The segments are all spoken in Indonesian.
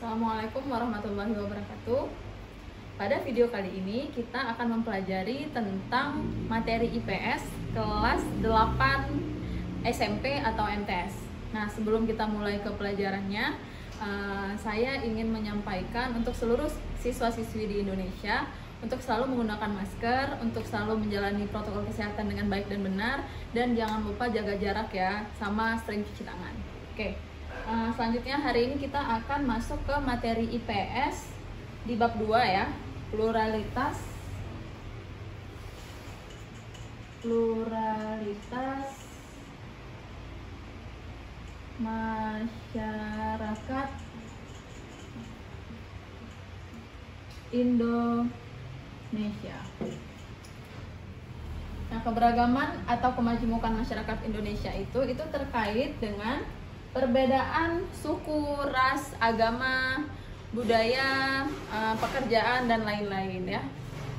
Assalamualaikum warahmatullahi wabarakatuh. Pada video kali ini kita akan mempelajari tentang materi IPS kelas 8 SMP atau MTS. Nah, sebelum kita mulai ke pelajarannya, saya ingin menyampaikan untuk seluruh siswa-siswi di Indonesia untuk selalu menggunakan masker, untuk selalu menjalani protokol kesehatan dengan baik dan benar, dan jangan lupa jaga jarak ya, sama sering cuci tangan. Oke. Selanjutnya hari ini kita akan masuk ke materi IPS di bab 2 ya, pluralitas masyarakat Indonesia. Nah, keberagaman atau kemajemukan masyarakat Indonesia itu terkait dengan perbedaan suku, ras, agama, budaya, pekerjaan, dan lain-lain ya.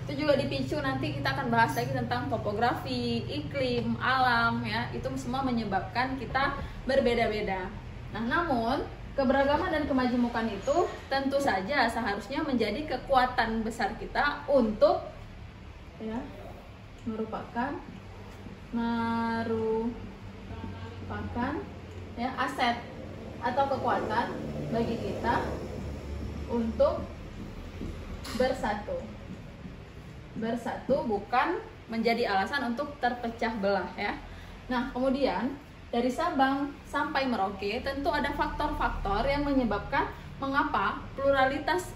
Itu juga dipicu, nanti kita akan bahas lagi tentang topografi, iklim, alam ya. Itu semua menyebabkan kita berbeda-beda. Nah, namun keberagaman dan kemajemukan itu tentu saja seharusnya menjadi kekuatan besar kita untuk ya merupakan ya aset atau kekuatan bagi kita untuk bersatu bukan menjadi alasan untuk terpecah belah ya. Nah, kemudian dari Sabang sampai Merauke tentu ada faktor-faktor yang menyebabkan mengapa pluralitas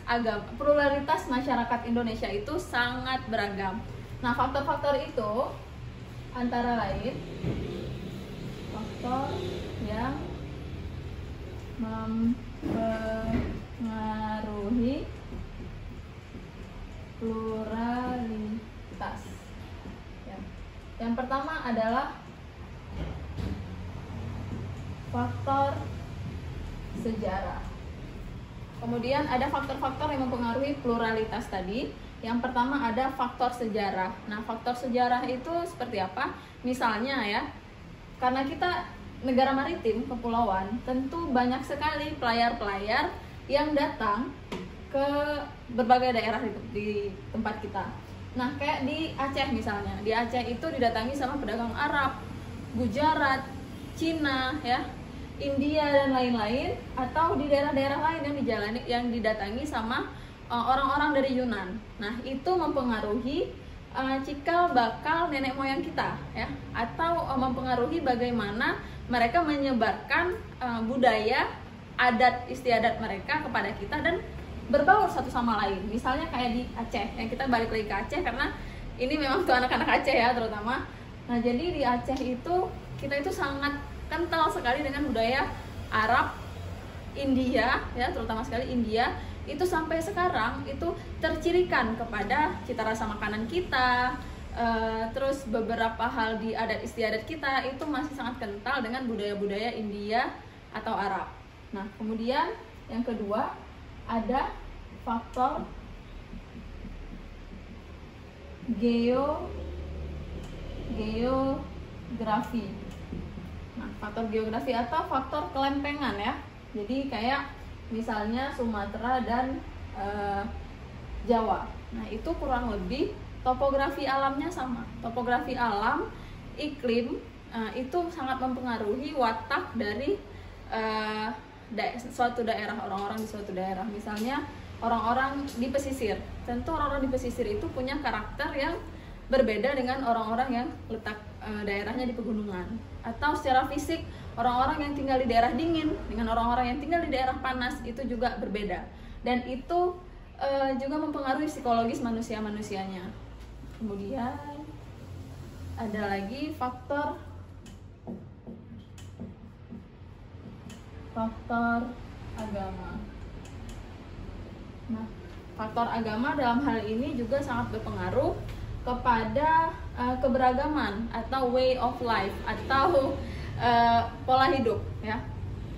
masyarakat Indonesia itu sangat beragam. Nah, faktor-faktor itu antara lain faktor yang mempengaruhi pluralitas ya. Yang pertama adalah faktor sejarah. Kemudian ada faktor-faktor yang mempengaruhi pluralitas tadi. Yang pertama ada faktor sejarah. Nah, faktor sejarah itu seperti apa? Misalnya ya, karena kita negara maritim, kepulauan, tentu banyak sekali pelayar-pelayar yang datang ke berbagai daerah di tempat kita. Nah, kayak di Aceh misalnya. Di Aceh itu didatangi sama pedagang Arab, Gujarat, Cina ya, India dan lain-lain, atau di daerah-daerah lain yang didatangi sama orang-orang dari Yunan. Nah, itu mempengaruhi cikal bakal nenek moyang kita ya, atau mempengaruhi bagaimana mereka menyebarkan budaya, adat istiadat mereka kepada kita dan berbaur satu sama lain. Misalnya kayak di Aceh, yang kita balik lagi ke Aceh karena ini memang tuh anak-anak Aceh ya terutama. Nah, jadi di Aceh itu kita itu sangat kental sekali dengan budaya Arab, India ya, terutama sekali India. Itu sampai sekarang itu tercirikan kepada cita rasa makanan kita, terus beberapa hal di adat istiadat kita itu masih sangat kental dengan budaya-budaya India atau Arab. Nah, kemudian yang kedua ada faktor geografi. Nah, faktor geografi atau faktor kelempengan ya. Jadi kayak misalnya Sumatera dan Jawa. Nah, itu kurang lebih topografi alamnya sama. Topografi alam, iklim itu sangat mempengaruhi watak dari suatu daerah, orang-orang di suatu daerah. Misalnya orang-orang di pesisir. Tentu orang-orang di pesisir itu punya karakter yang berbeda dengan orang-orang yang letak daerahnya di pegunungan. Atau secara fisik orang-orang yang tinggal di daerah dingin dengan orang-orang yang tinggal di daerah panas itu juga berbeda. Dan itu juga mempengaruhi psikologis manusia-manusianya. Kemudian ada lagi faktor agama. Nah, faktor agama dalam hal ini juga sangat berpengaruh kepada keberagaman atau way of life atau pola hidup ya.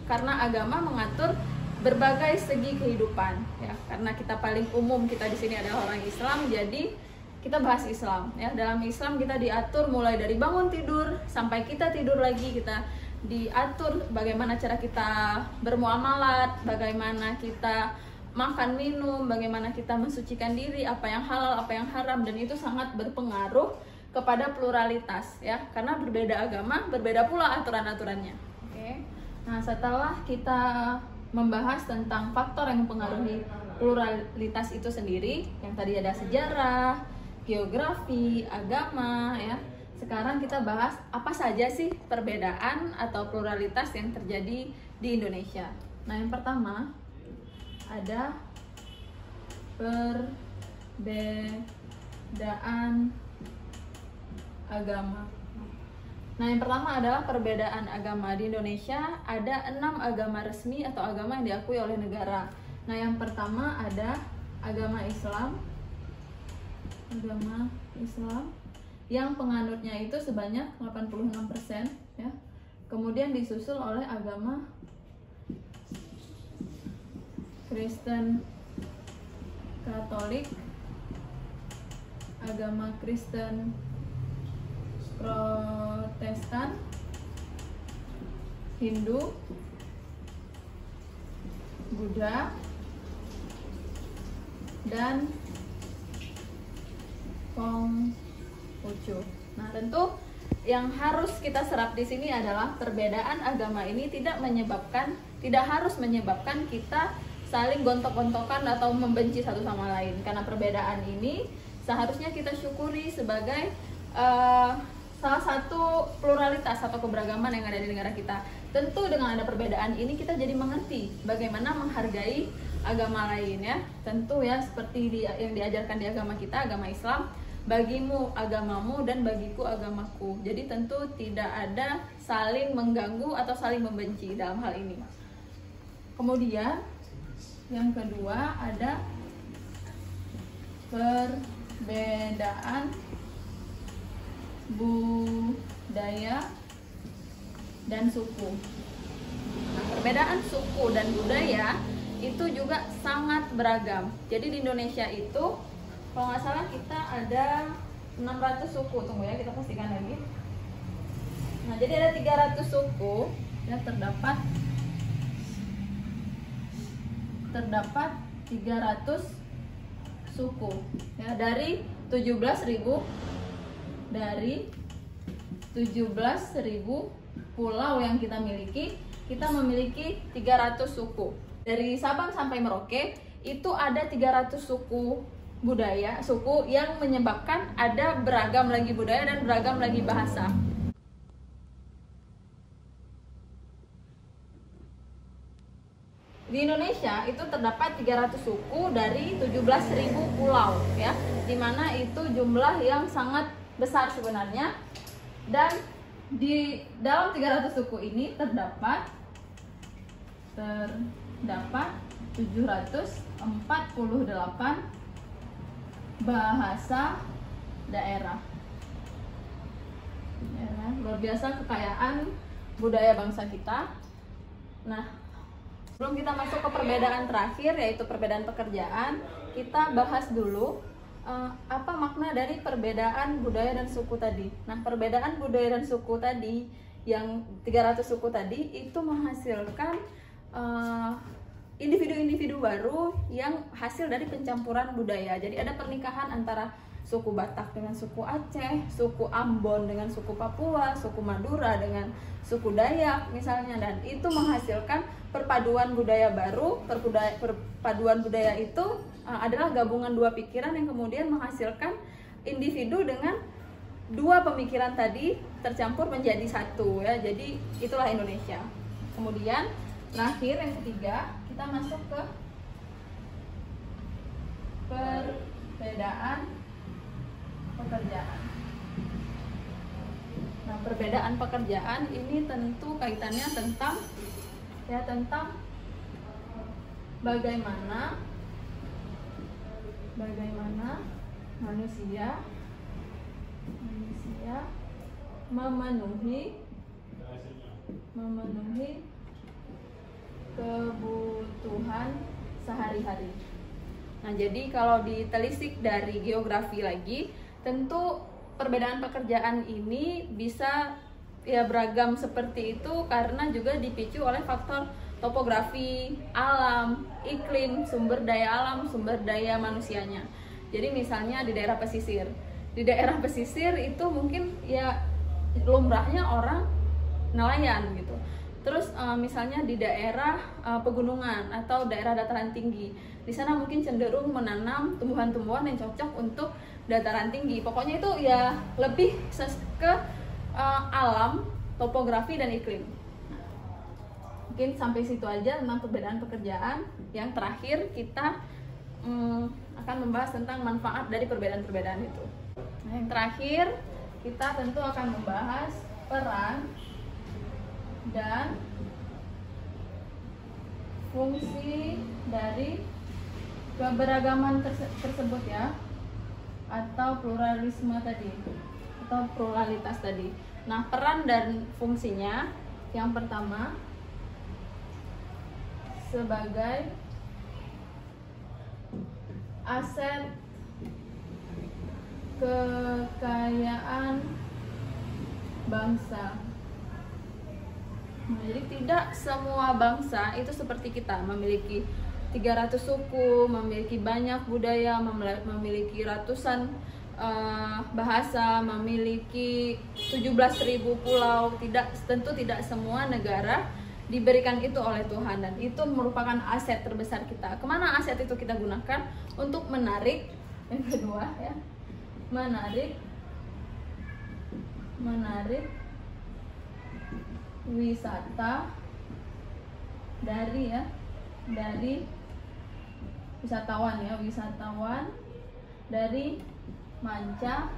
Karena agama mengatur berbagai segi kehidupan ya. Karena kita paling umum, kita di sini adalah orang Islam, jadi kita bahas Islam ya. Dalam Islam kita diatur mulai dari bangun tidur sampai kita tidur lagi, kita diatur bagaimana cara kita bermuamalat, bagaimana kita makan minum, bagaimana kita mensucikan diri, apa yang halal, apa yang haram, dan itu sangat berpengaruh kepada pluralitas ya, karena berbeda agama berbeda pula aturan-aturannya. Oke. Nah, setelah kita membahas tentang faktor yang mempengaruhi pluralitas itu sendiri, yang tadi ada sejarah, geografi, agama ya. Sekarang kita bahas apa saja sih perbedaan atau pluralitas yang terjadi di Indonesia. Nah, yang pertama ada perbedaan agama. Nah, yang pertama adalah perbedaan agama. Di Indonesia ada 6 agama resmi atau agama yang diakui oleh negara. Nah, yang pertama ada agama Islam. Agama Islam yang penganutnya itu sebanyak 86% ya. Kemudian disusul oleh agama Kristen Katolik, agama Kristen Protestan, Hindu, Buddha, dan Konghucu. Nah, tentu yang harus kita serap di sini adalah perbedaan agama ini tidak harus menyebabkan kita saling gontok-gontokan atau membenci satu sama lain, karena perbedaan ini seharusnya kita syukuri sebagai salah satu pluralitas atau keberagaman yang ada di negara kita. Tentu dengan ada perbedaan ini kita jadi mengerti bagaimana menghargai agama lain ya. Tentu ya, seperti yang diajarkan di agama kita, agama Islam, bagimu agamamu dan bagiku agamaku. Jadi tentu tidak ada saling mengganggu atau saling membenci dalam hal ini. Kemudian yang kedua ada perbedaan budaya dan suku. Nah, perbedaan suku dan budaya itu juga sangat beragam. Jadi di Indonesia itu kalau nggak salah kita ada 600 suku. Tunggu ya, kita pastikan lagi. Nah, jadi ada 300 suku ya, terdapat 300 suku ya, dari 17.000 pulau yang kita miliki. Kita memiliki 300 suku. Dari Sabang sampai Merauke itu ada 300 suku yang menyebabkan ada beragam lagi budaya dan beragam lagi bahasa. Di Indonesia itu terdapat 300 suku dari 17.000 pulau ya, dimana itu jumlah yang sangat besar sebenarnya. Dan di dalam 300 suku ini terdapat 748 bahasa daerah. Luar biasa kekayaan budaya bangsa kita. Nah, sebelum kita masuk ke perbedaan terakhir, yaitu perbedaan pekerjaan, kita bahas dulu apa makna dari perbedaan budaya dan suku tadi. Nah, perbedaan budaya dan suku tadi, yang 300 suku tadi, itu menghasilkan individu-individu baru yang hasil dari pencampuran budaya. Jadi ada pernikahan antara suku Batak dengan suku Aceh, suku Ambon dengan suku Papua, suku Madura dengan suku Dayak misalnya, dan itu menghasilkan perpaduan budaya baru. Perpaduan budaya itu adalah gabungan dua pikiran yang kemudian menghasilkan individu dengan dua pemikiran tadi tercampur menjadi satu ya. Jadi itulah Indonesia. Kemudian terakhir yang ketiga, kita masuk ke perbedaan pekerjaan. Nah, perbedaan pekerjaan ini tentu kaitannya tentang bagaimana manusia memenuhi kebutuhan sehari-hari. Nah, jadi kalau ditelisik dari geografi lagi, tentu perbedaan pekerjaan ini bisa ya beragam seperti itu karena juga dipicu oleh faktor topografi, alam, iklim, sumber daya alam, sumber daya manusianya. Jadi misalnya di daerah pesisir. Di daerah pesisir itu mungkin ya lumrahnya orang nelayan gitu. Terus misalnya di daerah pegunungan atau daerah dataran tinggi, di sana mungkin cenderung menanam tumbuhan-tumbuhan yang cocok untuk dataran tinggi. Pokoknya itu ya lebih ke alam, topografi dan iklim. Mungkin sampai situ aja tentang perbedaan pekerjaan. Yang terakhir kita akan membahas tentang manfaat dari perbedaan-perbedaan itu. Nah, yang terakhir kita tentu akan membahas peran dan fungsi dari keberagaman tersebut ya, atau pluralisme tadi, atau pluralitas tadi. Nah, peran dan fungsinya yang pertama sebagai aset kekayaan bangsa. Nah, jadi tidak semua bangsa itu seperti kita, memiliki 300 suku, memiliki banyak budaya, memiliki ratusan bahasa, memiliki 17.000 pulau. Tentu tidak semua negara diberikan itu oleh Tuhan, dan itu merupakan aset terbesar kita. Kemana aset itu kita gunakan? Untuk menarik, yang kedua ya, menarik wisata dari wisatawan dari manca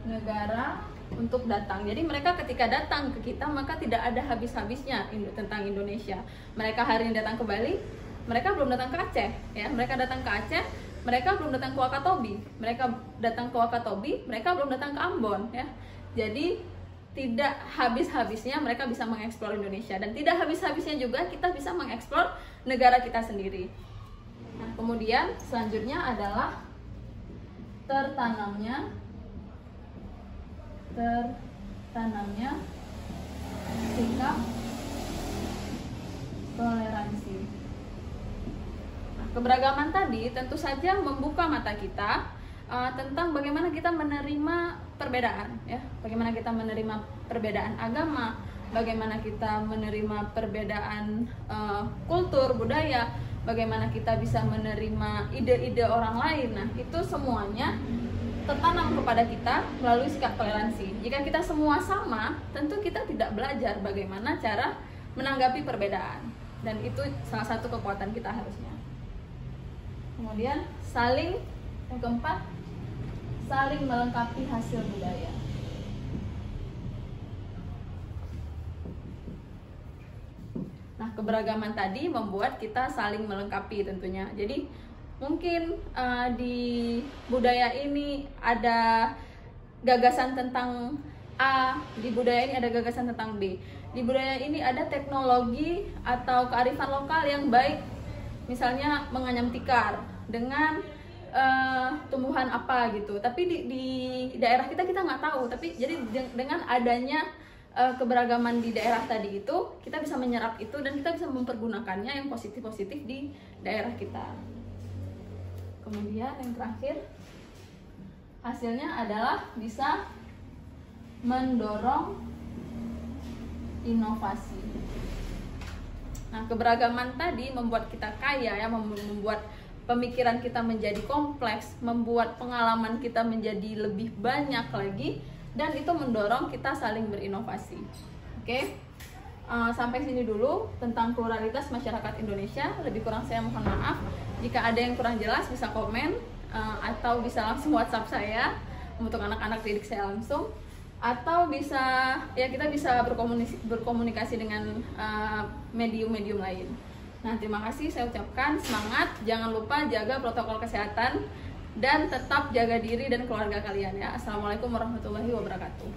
negara untuk datang. Jadi mereka ketika datang ke kita maka tidak ada habis-habisnya tentang Indonesia. Mereka hari ini datang ke Bali, mereka belum datang ke Aceh ya. Mereka datang ke Aceh, mereka belum datang ke Wakatobi. Mereka datang ke Wakatobi, mereka belum datang ke Ambon ya. Jadi tidak habis-habisnya mereka bisa mengeksplor Indonesia, dan tidak habis-habisnya juga kita bisa mengeksplor negara kita sendiri. Nah, kemudian selanjutnya adalah tertanamnya sikap toleransi. Nah, keberagaman tadi tentu saja membuka mata kita tentang bagaimana kita menerima perbedaan ya, bagaimana kita menerima perbedaan agama, bagaimana kita menerima perbedaan kultur, budaya, bagaimana kita bisa menerima ide-ide orang lain. Nah, itu semuanya tertanam kepada kita melalui sikap toleransi. Jika kita semua sama, tentu kita tidak belajar bagaimana cara menanggapi perbedaan, dan itu salah satu kekuatan kita harusnya. Kemudian yang keempat, saling melengkapi hasil budaya. Nah, keberagaman tadi membuat kita saling melengkapi tentunya. Jadi mungkin di budaya ini ada gagasan tentang A, di budaya ini ada gagasan tentang B. Di budaya ini ada teknologi atau kearifan lokal yang baik, misalnya menganyam tikar dengan tumbuhan apa gitu. Tapi di daerah kita nggak tahu. Tapi jadi dengan adanya keberagaman di daerah tadi itu, kita bisa menyerap itu dan kita bisa mempergunakannya yang positif-positif di daerah kita. Kemudian yang terakhir, hasilnya adalah bisa mendorong inovasi. Nah, keberagaman tadi membuat kita kaya ya, membuat pemikiran kita menjadi kompleks, membuat pengalaman kita menjadi lebih banyak lagi, dan itu mendorong kita saling berinovasi. Oke, sampai sini dulu tentang pluralitas masyarakat Indonesia. Lebih kurang saya mohon maaf. Jika ada yang kurang jelas bisa komen atau bisa langsung WhatsApp saya untuk anak-anak didik saya langsung, atau bisa ya kita bisa berkomunikasi dengan medium-medium lain. Nah, terima kasih, saya ucapkan semangat, jangan lupa jaga protokol kesehatan dan tetap jaga diri dan keluarga kalian ya. Assalamualaikum warahmatullahi wabarakatuh.